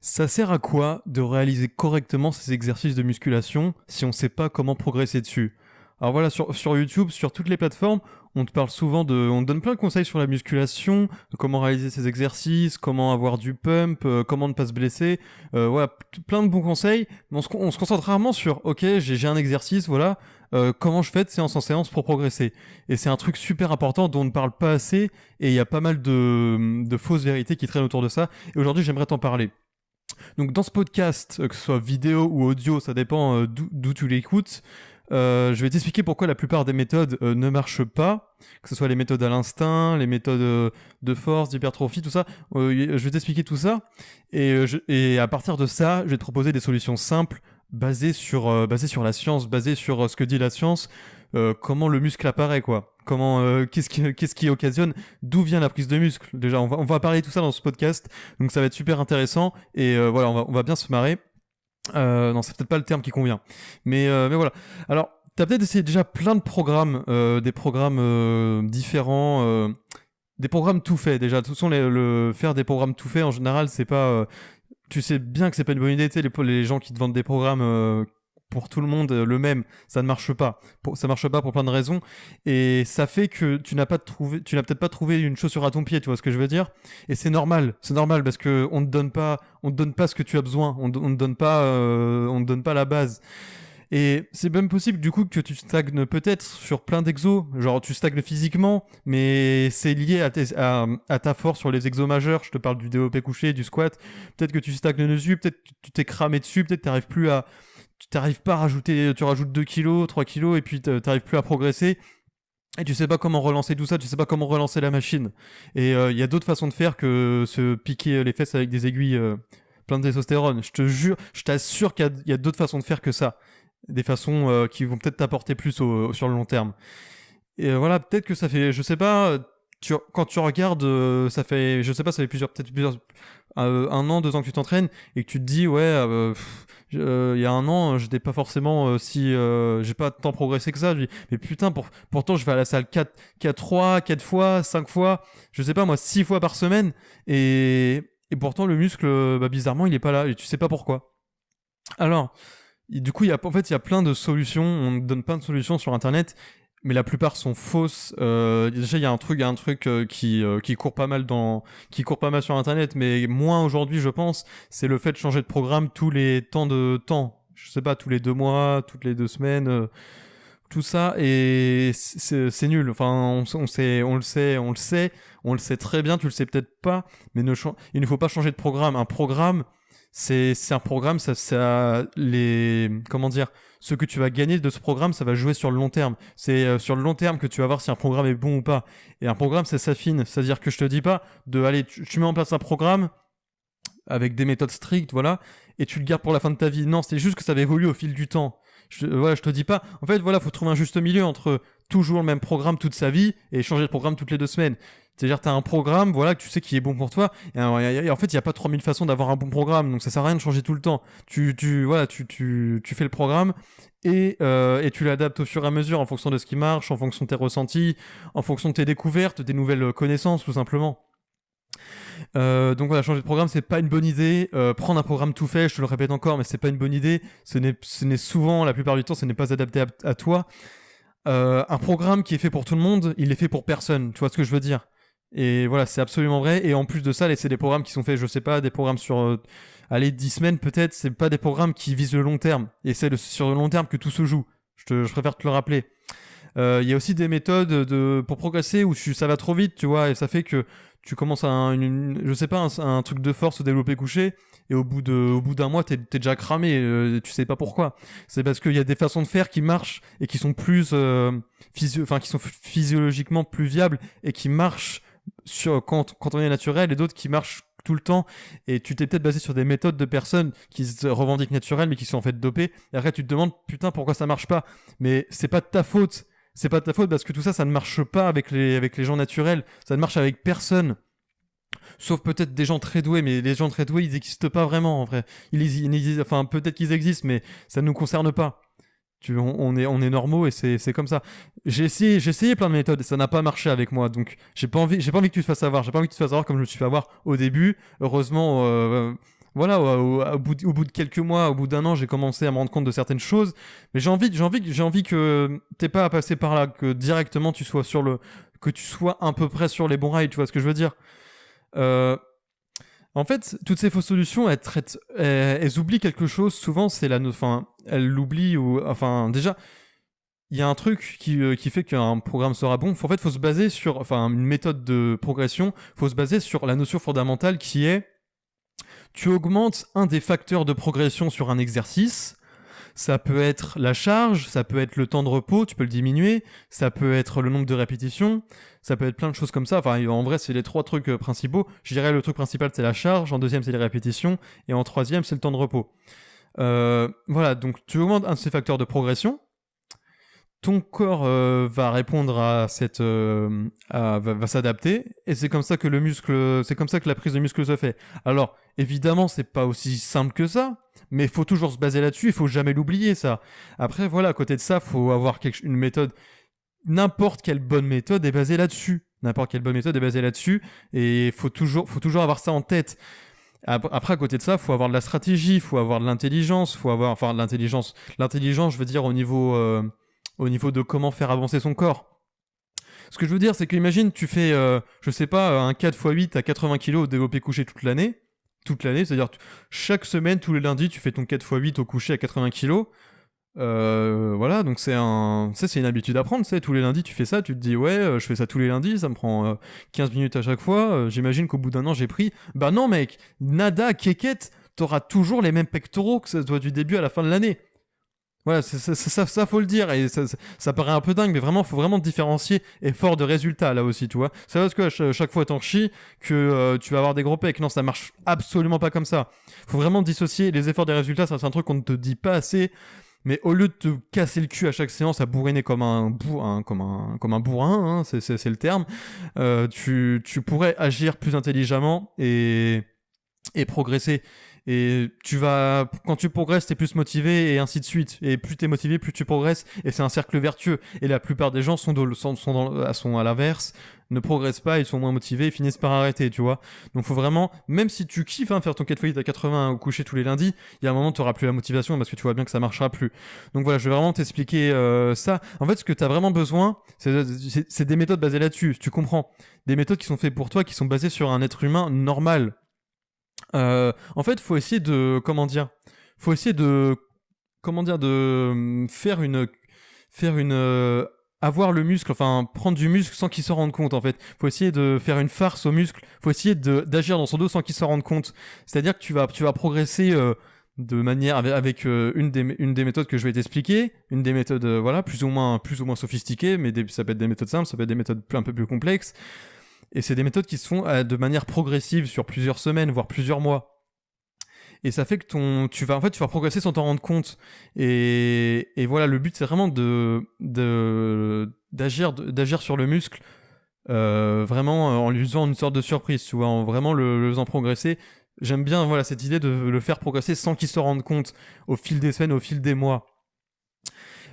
Ça sert à quoi de réaliser correctement ces exercices de musculation si on ne sait pas comment progresser dessus? Alors voilà, sur YouTube, sur toutes les plateformes, on te parle souvent on te donne plein de conseils sur la musculation, de comment réaliser ces exercices, comment avoir du pump, comment ne pas se blesser, voilà, plein de bons conseils, mais on se concentre rarement sur, ok, j'ai un exercice, voilà, comment je fais de séance en séance pour progresser. Et c'est un truc super important dont on ne parle pas assez, et il y a pas mal de fausses vérités qui traînent autour de ça, et aujourd'hui j'aimerais t'en parler. Donc dans ce podcast, que ce soit vidéo ou audio, ça dépend d'où tu l'écoutes, je vais t'expliquer pourquoi la plupart des méthodes ne marchent pas, que ce soit les méthodes à l'instinct, les méthodes de force, d'hypertrophie, tout ça. Je vais t'expliquer tout ça, et à partir de ça, je vais te proposer des solutions simples, basées sur la science, basées sur ce que dit la science, comment le muscle apparaît, quoi. Qu'est-ce qui occasionne, d'où vient la prise de muscle. Déjà, on va parler de tout ça dans ce podcast, donc ça va être super intéressant, et voilà, on va bien se marrer. Non, c'est peut-être pas le terme qui convient. Mais voilà. Alors, t'as peut-être essayé déjà plein de programmes, des programmes différents, des programmes tout faits. Déjà, de toute façon, faire des programmes tout faits, en général, c'est pas... tu sais bien que c'est pas une bonne idée, tu sais, les gens qui te vendent des programmes pour tout le monde le même, ça ne marche pas. Ça marche pas pour plein de raisons, et ça fait que tu n'as peut-être pas trouvé une chaussure à ton pied, tu vois ce que je veux dire. Et c'est normal parce que on te donne pas ce que tu as besoin, on te donne pas, on te donne pas la base. Et c'est même possible du coup que tu stagnes peut-être sur plein d'exos, genre tu stagnes physiquement, mais c'est lié à ta force sur les exos majeurs. Je te parle du développé couché, du squat. Peut-être que tu stagnes dessus, peut-être que tu t'es cramé dessus, peut-être que tu t'arrives pas à rajouter, tu rajoutes 2 kilos, 3 kilos, et puis t'arrives plus à progresser. Et tu sais pas comment relancer tout ça, tu sais pas comment relancer la machine. Et il y a d'autres façons de faire que se piquer les fesses avec des aiguilles plein de testostérone. Je te jure, je t'assure qu'il y a d'autres façons de faire que ça. Des façons qui vont peut-être t'apporter plus sur le long terme. Et voilà, peut-être que ça fait, je sais pas, quand tu regardes, ça fait, je sais pas, ça fait peut-être plusieurs, 1 an, 2 ans que tu t'entraînes, et que tu te dis, ouais, il y a 1 an, j'étais pas forcément j'ai pas tant progressé que ça. Je dis, mais putain, pourtant je vais à la salle 4 fois, 5 fois, je sais pas moi, 6 fois par semaine, et pourtant le muscle, bizarrement, il est pas là, et tu sais pas pourquoi. Alors, du coup, il y a plein de solutions. On donne plein de solutions sur Internet, mais la plupart sont fausses. Déjà, il y a un truc qui court pas mal qui court pas mal sur Internet, mais moins aujourd'hui, je pense. C'est le fait de changer de programme tous les temps de temps. Je sais pas, tous les 2 mois, toutes les 2 semaines, tout ça, et c'est nul. Enfin, on le sait très bien. Tu le sais peut-être pas, mais il ne faut pas changer de programme. Un programme, c'est un programme, comment dire, ce que tu vas gagner de ce programme, ça va jouer sur le long terme. C'est sur le long terme que tu vas voir si un programme est bon ou pas. Et un programme, ça s'affine. C'est-à-dire que je te dis pas allez, tu mets en place un programme avec des méthodes strictes, voilà, et tu le gardes pour la fin de ta vie. Non, c'est juste que ça va évoluer au fil du temps. Voilà, je te dis pas. En fait, voilà, faut trouver un juste milieu entre toujours le même programme toute sa vie et changer de programme toutes les 2 semaines. C'est-à-dire, t'as un programme, voilà, que tu sais qui est bon pour toi. Et en fait, il n'y a pas 3000 façons d'avoir un bon programme. Donc, ça sert à rien de changer tout le temps. Voilà, tu fais le programme et tu l'adaptes au fur et à mesure en fonction de ce qui marche, en fonction de tes ressentis, en fonction de tes découvertes, des nouvelles connaissances, tout simplement. Donc voilà, changer de programme, c'est pas une bonne idée. Prendre un programme tout fait, je te le répète encore, mais c'est pas une bonne idée. Ce n'est souvent, la plupart du temps, ce n'est pas adapté à toi. Un programme qui est fait pour tout le monde, il est fait pour personne. Tu vois ce que je veux dire? Et voilà, c'est absolument vrai. Et en plus de ça, c'est des programmes qui sont faits, je sais pas, des programmes sur, 10 semaines peut-être. C'est pas des programmes qui visent le long terme. Et c'est sur le long terme que tout se joue. Je préfère te le rappeler. Il y a aussi des méthodes pour progresser où ça va trop vite, tu vois, et ça fait que tu commences je sais pas, un truc de force au développé couché, et au bout d'un mois, t'es déjà cramé, tu sais pas pourquoi. C'est parce qu'il y a des façons de faire qui marchent et qui sont plus, qui sont physiologiquement plus viables et qui marchent quand on est naturel, et d'autres qui marchent tout le temps, et tu t'es peut-être basé sur des méthodes de personnes qui se revendiquent naturelles mais qui sont en fait dopées, et après tu te demandes putain pourquoi ça marche pas, mais c'est pas de ta faute. C'est pas de ta faute parce que tout ça, ça ne marche pas avec les gens naturels. Ça ne marche avec personne. Sauf peut-être des gens très doués, mais les gens très doués, ils n'existent pas vraiment en vrai. Enfin, peut-être qu'ils existent, mais ça ne nous concerne pas. On est normaux et c'est comme ça. J'ai essayé plein de méthodes et ça n'a pas marché avec moi. Donc j'ai pas envie que tu te fasses avoir. J'ai pas envie que tu te fasses avoir comme je me suis fait avoir au début. Heureusement, Voilà, au bout de quelques mois, au bout d'un an, j'ai commencé à me rendre compte de certaines choses. Mais j'ai envie que t'aies pas à passer par là, que directement que tu sois à peu près sur les bons rails, tu vois ce que je veux dire. Euh, En fait, toutes ces fausses solutions, elles oublient quelque chose. Souvent, enfin, elles l'oublient ou, enfin, déjà, il y a un truc qui fait qu'un programme sera bon. En fait, faut se baser sur, enfin, une méthode de progression. Faut se baser sur la notion fondamentale qui est, tu augmentes un des facteurs de progression sur un exercice. Ça peut être la charge, ça peut être le temps de repos, tu peux le diminuer, ça peut être le nombre de répétitions, ça peut être plein de choses comme ça. Enfin, en vrai, c'est les trois trucs principaux. Je dirais le truc principal, c'est la charge, en deuxième, c'est les répétitions, et en troisième, c'est le temps de repos. Voilà, donc tu augmentes un de ces facteurs de progression, ton corps va répondre à va s'adapter, et c'est comme ça que c'est comme ça que la prise de muscle se fait. Alors, évidemment, c'est pas aussi simple que ça, mais il faut toujours se baser là-dessus, il faut jamais l'oublier, ça. Après, voilà, à côté de ça, faut avoir une méthode, n'importe quelle bonne méthode est basée là-dessus. N'importe quelle bonne méthode est basée là-dessus, et faut toujours avoir ça en tête. Après, à côté de ça, faut avoir de la stratégie, faut avoir de l'intelligence, enfin, de l'intelligence. L'intelligence, je veux dire, au niveau de comment faire avancer son corps. Ce que je veux dire, c'est qu'imagine, tu fais, je sais pas, un 4x8 à 80 kg au développé couché toute l'année. Toute l'année, c'est-à-dire chaque semaine, tous les lundis, tu fais ton 4x8 au couché à 80 kg. Voilà, donc c'est une habitude à prendre, tu sais, tous les lundis tu fais ça, tu te dis ouais, je fais ça tous les lundis, ça me prend 15 minutes à chaque fois, j'imagine qu'au bout d'un an j'ai pris, bah non mec, nada, kékette, t'auras toujours les mêmes pectoraux que ça soit du début à la fin de l'année. Voilà, ça faut le dire, et ça paraît un peu dingue, mais vraiment, faut vraiment différencier effort de résultat là aussi, tu vois. C'est parce que chaque fois t'en chies que tu vas avoir des gros pecs. Non, ça marche absolument pas comme ça. Faut vraiment dissocier les efforts des résultats, ça c'est un truc qu'on ne te dit pas assez. Mais au lieu de te casser le cul à chaque séance à bourriner comme comme un bourrin, hein, c'est le terme, tu pourrais agir plus intelligemment et progresser. Et quand tu progresses, t'es plus motivé et ainsi de suite. Et plus t'es motivé, plus tu progresses. Et c'est un cercle vertueux. Et la plupart des gens sont à l'inverse, ne progressent pas, ils sont moins motivés et finissent par arrêter, tu vois. Donc faut vraiment, même si tu kiffes faire ton 4 x à 80 au coucher tous les lundis, il y a un moment t'auras plus la motivation parce que tu vois bien que ça marchera plus. Donc voilà, je vais vraiment t'expliquer ça. En fait, ce que t'as vraiment besoin, c'est des méthodes basées là-dessus, tu comprends. Des méthodes qui sont faites pour toi, qui sont basées sur un être humain normal. En fait, faut essayer de, faut essayer de, faire une, avoir le muscle, enfin prendre du muscle sans qu'il s'en rende compte. En fait, faut essayer de faire une farce au muscle. Faut essayer d'agir dans son dos sans qu'il s'en rende compte. C'est-à-dire que tu vas progresser. De manière avec une des méthodes que je vais t'expliquer, une des méthodes voilà plus ou moins sophistiquées, mais ça peut être des méthodes simples, ça peut être des méthodes un peu plus complexes. Et c'est des méthodes qui se font de manière progressive sur plusieurs semaines, voire plusieurs mois. Et ça fait que tu vas progresser sans t'en rendre compte. Et voilà, le but c'est vraiment d'agir sur le muscle, vraiment en lui faisant une sorte de surprise, tu vois, en vraiment le faisant progresser. J'aime bien voilà cette idée de le faire progresser sans qu'il se rende compte au fil des semaines, au fil des mois.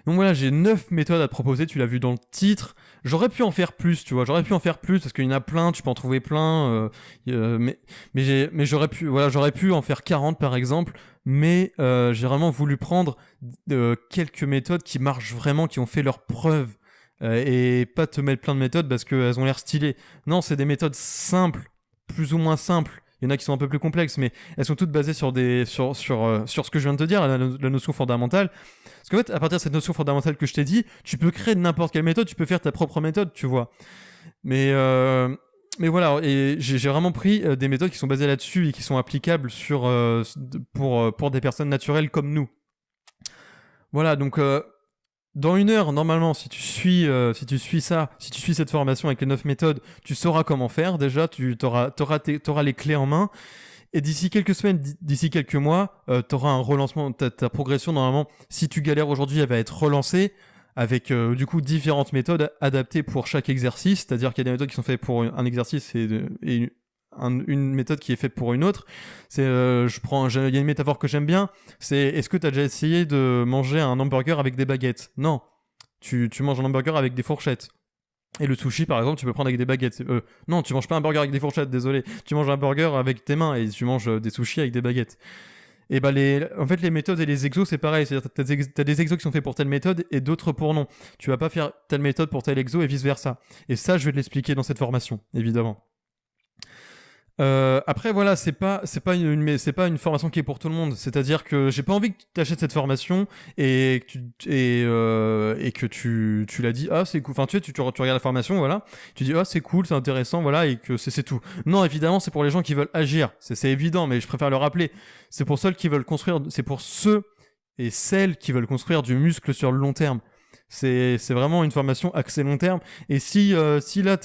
Donc voilà, j'ai 9 méthodes à te proposer, tu l'as vu dans le titre. J'aurais pu en faire plus, tu vois, j'aurais pu en faire plus parce qu'il y en a plein, tu peux en trouver plein. Mais j'aurais pu en faire 40 par exemple. Mais j'ai vraiment voulu prendre quelques méthodes qui marchent vraiment, qui ont fait leurs preuves. Et pas te mettre plein de méthodes parce qu'elles ont l'air stylées. Non, c'est des méthodes simples, plus ou moins simples. Il y en a qui sont un peu plus complexes, mais elles sont toutes basées sur ce que je viens de te dire, la notion fondamentale. Parce qu'en fait, à partir de cette notion fondamentale que je t'ai dit, tu peux créer n'importe quelle méthode, tu peux faire ta propre méthode, tu vois. Mais voilà, et j'ai vraiment pris des méthodes qui sont basées là-dessus et qui sont applicables pour des personnes naturelles comme nous. Voilà, donc dans une heure, normalement, si tu suis cette formation avec les 9 méthodes, tu sauras comment faire. Déjà, t'auras les clés en main. Et d'ici quelques semaines, d'ici quelques mois, t'auras un relancement. Ta progression, normalement, si tu galères aujourd'hui, elle va être relancée avec du coup différentes méthodes adaptées pour chaque exercice. C'est-à-dire qu'il y a des méthodes qui sont faites pour un exercice et une méthode qui est faite pour une autre. Il y a une métaphore que j'aime bien, c'est est-ce que tu as déjà essayé de manger un hamburger avec des baguettes ? Non, tu manges un hamburger avec des fourchettes. Et le sushi, par exemple, tu peux prendre avec des baguettes. Non, tu manges pas un burger avec des fourchettes, désolé. Tu manges un burger avec tes mains et tu manges des sushis avec des baguettes. Et bah en fait, les méthodes et les exos, c'est pareil. C'est-à-dire que t'as des exos qui sont faits pour telle méthode et d'autres pour non. Tu vas pas faire telle méthode pour tel exo et vice versa. Et ça, je vais te l'expliquer dans cette formation, évidemment. Après voilà, c'est pas une formation qui est pour tout le monde. C'est-à-dire que j'ai pas envie que tu achètes cette formation et que tu l'as dit, ah c'est cool. Enfin tu regardes la formation, voilà, tu dis ah c'est cool, c'est intéressant, voilà, et que c'est tout. Non, évidemment c'est pour les gens qui veulent agir. C'est évident, mais je préfère le rappeler. C'est pour ceux qui veulent construire, c'est pour ceux et celles qui veulent construire du muscle sur le long terme. C'est vraiment une formation axée long terme. Et si là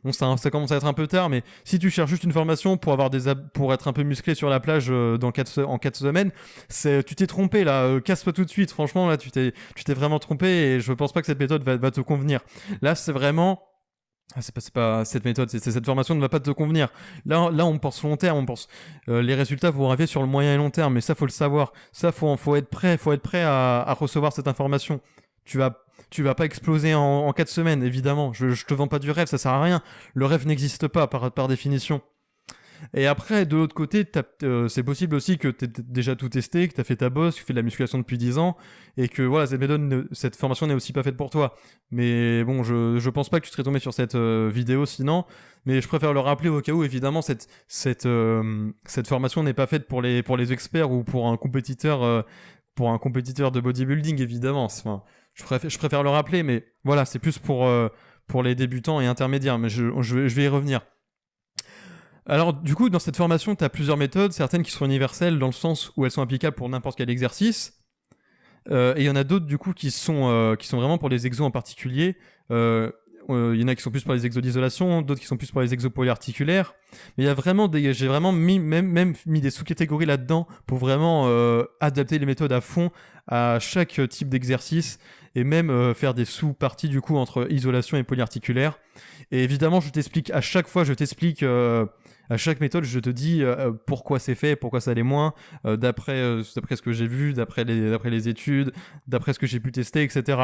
bon, ça commence à être un peu tard, mais si tu cherches juste une formation pour avoir pour être un peu musclé sur la plage en 4 semaines, tu t'es trompé là. Casse-toi tout de suite. Franchement là, tu t'es vraiment trompé et je pense pas que cette méthode va te convenir. Là, c'est vraiment c'est pas cette méthode, cette formation ne va pas te convenir. Là, on pense long terme, on pense les résultats vont arriver sur le moyen et long terme, mais ça faut le savoir. Ça faut être prêt à recevoir cette information. Tu vas pas exploser en 4 semaines, évidemment. Je te vends pas du rêve, ça sert à rien. Le rêve n'existe pas par définition. Et après, de l'autre côté, c'est possible aussi que tu aies déjà tout testé, que tu as fait ta bosse, que tu fais de la musculation depuis 10 ans, et que voilà, cette formation n'est aussi pas faite pour toi. Mais bon, je pense pas que tu serais tombé sur cette vidéo sinon, mais je préfère le rappeler au cas où, évidemment, cette formation n'est pas faite pour les experts ou pour un compétiteur de bodybuilding, évidemment. Enfin, je préfère le rappeler, mais voilà, c'est plus pour les débutants et intermédiaires, mais je vais y revenir. Alors, du coup, dans cette formation, tu as plusieurs méthodes, certaines qui sont universelles dans le sens où elles sont applicables pour n'importe quel exercice. Et il y en a d'autres, du coup, qui sont vraiment pour les exos en particulier. Il y en a qui sont plus pour les exos d'isolation, d'autres qui sont plus pour les exos polyarticulaires. Mais il y a vraiment j'ai vraiment même mis des sous-catégories là-dedans pour vraiment adapter les méthodes à fond à chaque type d'exercice et même faire des sous-parties du coup entre isolation et polyarticulaire. Et évidemment, à chaque fois, à chaque méthode, je te dis pourquoi c'est fait, pourquoi ça l'est moins, d'après ce que j'ai vu, d'après les études, d'après ce que j'ai pu tester, etc.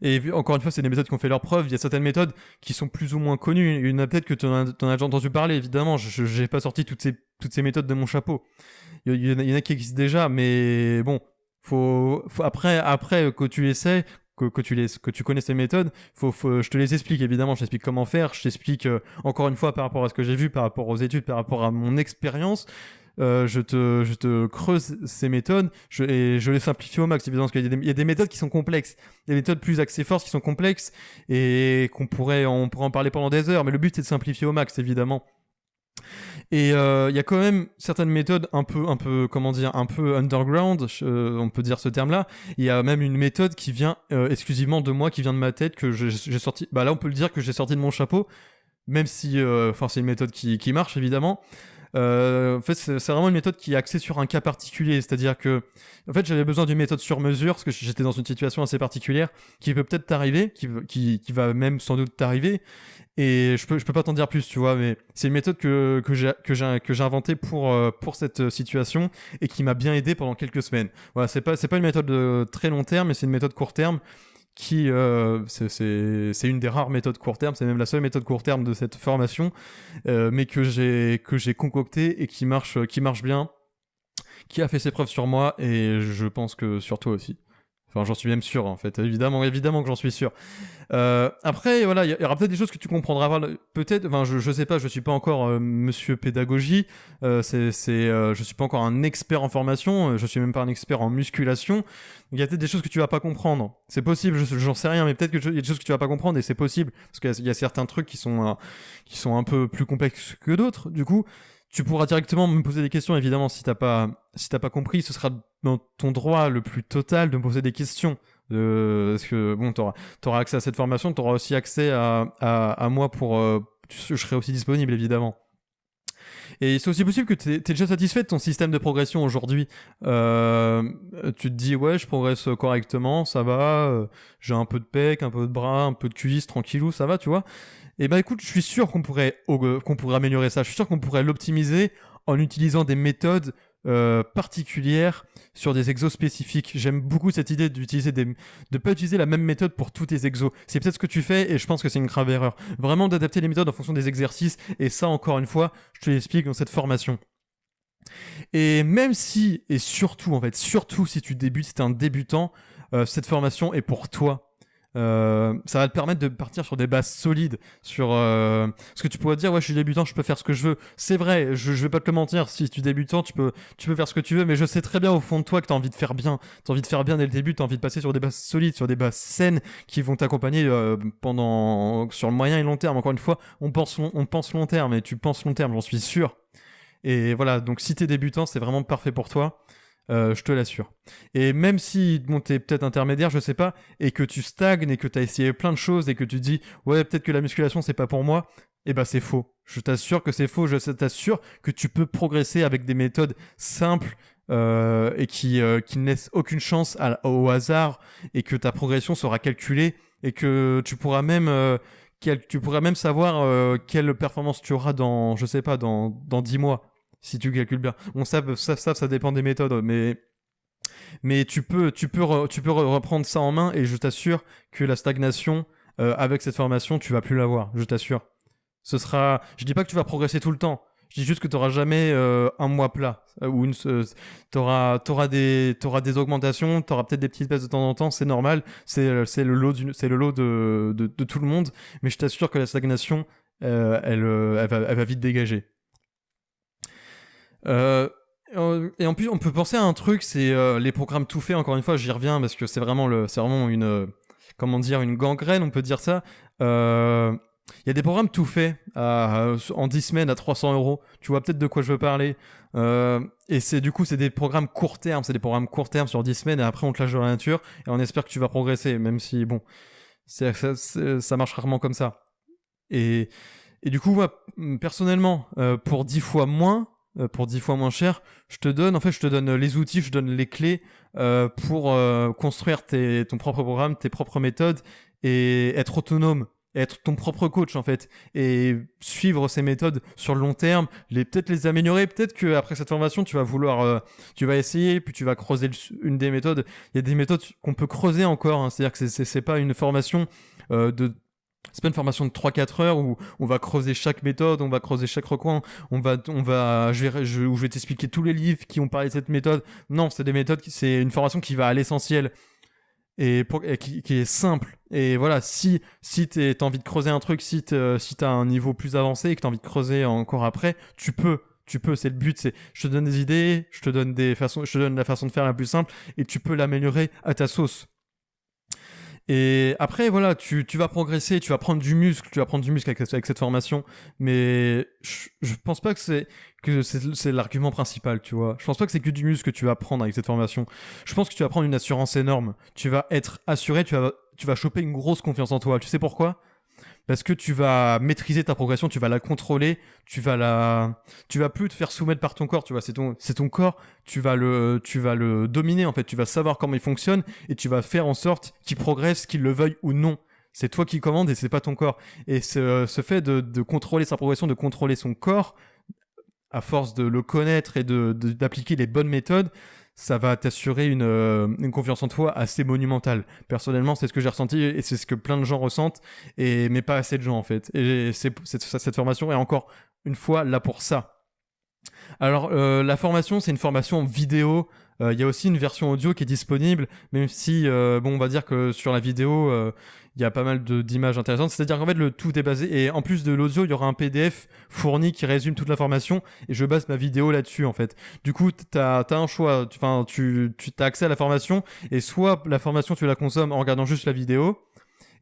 Et encore une fois, c'est des méthodes qui ont fait leurs preuves. Il y a certaines méthodes qui sont plus ou moins connues. Il y en a peut-être que tu en as déjà entendu parler, évidemment. Je n'ai pas sorti toutes ces méthodes de mon chapeau. Il y en a qui existent déjà, mais bon, faut après que tu essaies, que tu connais ces méthodes, je te les explique, évidemment. Je t'explique comment faire. Je t'explique, encore une fois, par rapport à ce que j'ai vu, par rapport aux études, par rapport à mon expérience. Je te creuse ces méthodes et je les simplifie au max, évidemment, parce qu'il y a des méthodes qui sont complexes, des méthodes plus axées force qui sont complexes et on pourrait en parler pendant des heures, mais le but c'est de simplifier au max, évidemment. Et il y a quand même certaines méthodes un peu comment dire, un peu underground, on peut dire ce terme-là. Il y a même une méthode qui vient exclusivement de moi, qui vient de ma tête, que j'ai sorti. Bah là, on peut le dire que j'ai sorti de mon chapeau, même si, c'est une méthode qui marche évidemment. En fait, c'est vraiment une méthode qui est axée sur un cas particulier, c'est-à-dire que, en fait, j'avais besoin d'une méthode sur mesure parce que j'étais dans une situation assez particulière qui peut peut-être t'arriver, qui va même sans doute t'arriver. Et je peux pas t'en dire plus, tu vois, mais c'est une méthode que j'ai inventée pour cette situation et qui m'a bien aidé pendant quelques semaines. Voilà, c'est pas une méthode de très long terme, mais c'est une méthode court terme qui c'est une des rares méthodes court terme, c'est même la seule méthode court terme de cette formation, mais que j'ai concoctée et qui marche bien, qui a fait ses preuves sur moi et je pense que sur toi aussi. Enfin, j'en suis même sûr, en fait. Évidemment que j'en suis sûr. Après, voilà, il y aura peut-être des choses que tu comprendras peut-être. Enfin, je sais pas, je suis pas encore monsieur pédagogie. Je suis pas encore un expert en formation. Je suis même pas un expert en musculation. Donc, il y a peut-être des choses que tu vas pas comprendre. C'est possible, j'en sais rien, mais peut-être qu'il y a des choses que tu vas pas comprendre et c'est possible parce qu'il y a certains trucs qui sont un peu plus complexes que d'autres. Du coup, tu pourras directement me poser des questions, évidemment, si t'as pas compris, ce sera dans ton droit le plus total de me poser des questions. Parce que, bon, t'auras accès à cette formation, t'auras aussi accès à moi je serai aussi disponible, évidemment. Et c'est aussi possible que t'es déjà satisfait de ton système de progression aujourd'hui. Tu te dis, ouais, je progresse correctement, ça va, j'ai un peu de pec, un peu de bras, un peu de cuisse, tranquillou, ça va, tu vois. Et bah écoute, je suis sûr qu'on pourrait améliorer ça. Je suis sûr qu'on pourrait l'optimiser en utilisant des méthodes particulières sur des exos spécifiques. J'aime beaucoup cette idée de pas utiliser la même méthode pour tous tes exos. C'est peut-être ce que tu fais et je pense que c'est une grave erreur. Vraiment d'adapter les méthodes en fonction des exercices et ça encore une fois, je te l'explique dans cette formation. Et même si, et surtout en fait, surtout si tu débutes, si t'es un débutant, cette formation est pour toi. Ça va te permettre de partir sur des bases solides parce que tu pourrais te dire ouais je suis débutant, je peux faire ce que je veux. C'est vrai, je vais pas te le mentir, si tu es débutant tu peux faire ce que tu veux, mais je sais très bien au fond de toi que tu as envie de faire bien. Tu as envie de faire bien dès le début, tu as envie de passer sur des bases solides, sur des bases saines qui vont t'accompagner sur le moyen et long terme. Encore une fois, on pense long terme et tu penses long terme, j'en suis sûr. Et voilà, donc si t'es débutant, c'est vraiment parfait pour toi. Je te l'assure. Et même si t'es peut-être intermédiaire, je sais pas, et que tu stagnes et que t'as essayé plein de choses et que tu te dis ouais peut-être que la musculation c'est pas pour moi, eh ben c'est faux. Je t'assure que c'est faux. Je t'assure que tu peux progresser avec des méthodes simples et qui ne laissent aucune chance au hasard et que ta progression sera calculée et que tu pourras même savoir quelle performance tu auras dans je sais pas dans 10 mois. Si tu calcules bien. Bon, ça dépend des méthodes, mais tu peux reprendre ça en main et je t'assure que la stagnation, avec cette formation, tu vas plus l'avoir, je t'assure. Je dis pas que tu vas progresser tout le temps. Je dis juste que tu n'auras jamais un mois plat ou t'auras des augmentations, t'auras peut-être des petites baisses de temps en temps, c'est normal, c'est le lot de tout le monde, mais je t'assure que la stagnation, elle va vite dégager. Et en plus, on peut penser à un truc, c'est les programmes tout faits. Encore une fois, j'y reviens parce que c'est vraiment une gangrène, on peut dire ça. Il y a des programmes tout faits en 10 semaines à 300 €. Tu vois peut-être de quoi je veux parler. Et c'est des programmes court terme. C'est des programmes court terme sur 10 semaines et après on te lâche dans la nature et on espère que tu vas progresser, même si bon, ça marche rarement comme ça. Et du coup, moi, personnellement, pour 10 fois moins cher, je te donne les outils, je te donne les clés pour construire ton propre programme, tes propres méthodes et être autonome, être ton propre coach en fait et suivre ces méthodes sur le long terme, peut-être les améliorer, peut-être que après cette formation tu vas essayer puis tu vas creuser une des méthodes. Il y a des méthodes qu'on peut creuser encore, hein, c'est-à-dire que c'est pas une formation c'est pas une formation de 3-4 heures où on va creuser chaque méthode, on va creuser chaque recoin, je vais t'expliquer tous les livres qui ont parlé de cette méthode. Non, c'est une formation qui va à l'essentiel et qui est simple. Et voilà, si t'as envie de creuser un truc, si t'as un niveau plus avancé et que t'as envie de creuser encore après, tu peux, c'est le but, je te donne des idées, je te donne la façon de faire la plus simple et tu peux l'améliorer à ta sauce. Et après, voilà, tu vas progresser, tu vas prendre du muscle avec cette formation, mais je pense pas que c'est l'argument principal, tu vois. Je pense pas que c'est que du muscle que tu vas prendre avec cette formation. Je pense que tu vas prendre une assurance énorme. Tu vas être assuré, tu vas choper une grosse confiance en toi. Tu sais pourquoi ? Parce que tu vas maîtriser ta progression, tu vas la contrôler, tu vas plus te faire soumettre par ton corps, tu vois, c'est ton corps, tu vas le dominer en fait, tu vas savoir comment il fonctionne et tu vas faire en sorte qu'il progresse, qu'il le veuille ou non. C'est toi qui commandes et c'est pas ton corps. Et ce fait de contrôler sa progression, de contrôler son corps, à force de le connaître et d'appliquer les bonnes méthodes, ça va t'assurer une confiance en toi assez monumentale. Personnellement, c'est ce que j'ai ressenti et c'est ce que plein de gens ressentent, mais pas assez de gens en fait. Et cette formation est encore une fois là pour ça. Alors, la formation, c'est une formation vidéo. Il y a aussi une version audio qui est disponible, même si, on va dire que sur la vidéo, il y a pas mal d'images intéressantes. C'est-à-dire qu'en fait, le tout est basé... Et en plus de l'audio, il y aura un PDF fourni qui résume toute l'information. Et je base ma vidéo là-dessus, en fait. Du coup, t'as un choix. Tu as accès à la formation. Et soit la formation, tu la consommes en regardant juste la vidéo.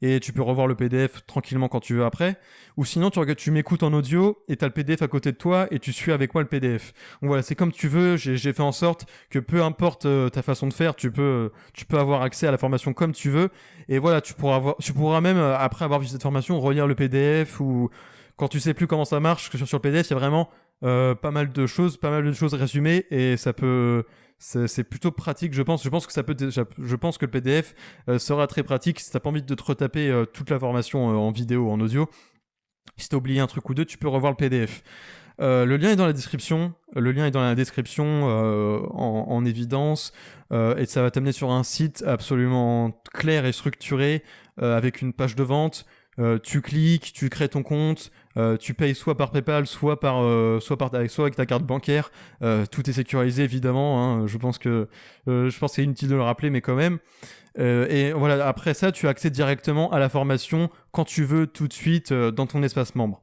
Et tu peux revoir le PDF tranquillement quand tu veux après. Ou sinon, tu m'écoutes en audio et tu as le PDF à côté de toi et tu suis avec moi le PDF. Donc voilà, c'est comme tu veux. J'ai fait en sorte que peu importe ta façon de faire, tu peux avoir accès à la formation comme tu veux. Et voilà, tu pourras même, après avoir vu cette formation, relire le PDF ou quand tu sais plus comment ça marche, que sur le PDF, il y a vraiment pas mal de choses résumées et ça peut... C'est plutôt pratique, je pense. Je pense que le PDF sera très pratique si t'as pas envie de te retaper toute la formation en vidéo, en audio. Si t'as oublié un truc ou deux, tu peux revoir le PDF. Le lien est dans la description. Le lien est dans la description en évidence. Et ça va t'amener sur un site absolument clair et structuré avec une page de vente. Tu cliques, tu crées ton compte, tu payes soit par PayPal, soit avec ta carte bancaire. Tout est sécurisé évidemment. Hein. Je pense que c'est inutile de le rappeler, mais quand même. Et voilà, après ça, tu accèdes directement à la formation quand tu veux, tout de suite, dans ton espace membre.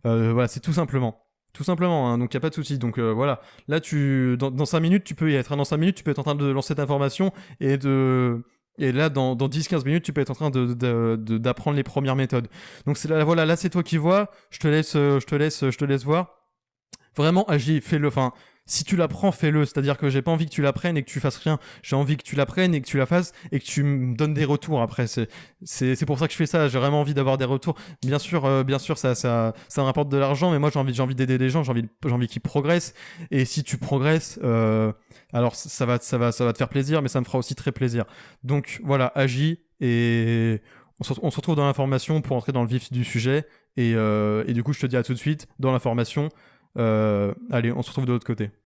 Voilà, c'est tout simplement. Tout simplement, hein, donc il n'y a pas de souci. Donc voilà, là, dans 5 minutes, tu peux y être. Hein. Dans 5 minutes, tu peux être en train de lancer ta formation et là, dans 10-15 minutes, tu peux être en train d'apprendre les premières méthodes. Donc c'est là, voilà, là, c'est toi qui vois. Je te laisse voir. Vraiment, agis, fais-le. Enfin, si tu l'apprends, fais-le. C'est-à-dire que j'ai pas envie que tu l'apprennes et que tu fasses rien. J'ai envie que tu l'apprennes et que tu la fasses et que tu me donnes des retours après. C'est pour ça que je fais ça. J'ai vraiment envie d'avoir des retours. Bien sûr, ça rapporte de l'argent, mais moi j'ai envie d'aider les gens. J'ai envie qu'ils progressent. Et si tu progresses, alors ça va te faire plaisir, mais ça me fera aussi très plaisir. Donc voilà, agis et on se retrouve dans l'information pour entrer dans le vif du sujet. Et du coup, je te dis à tout de suite dans l'information. Allez, on se retrouve de l'autre côté.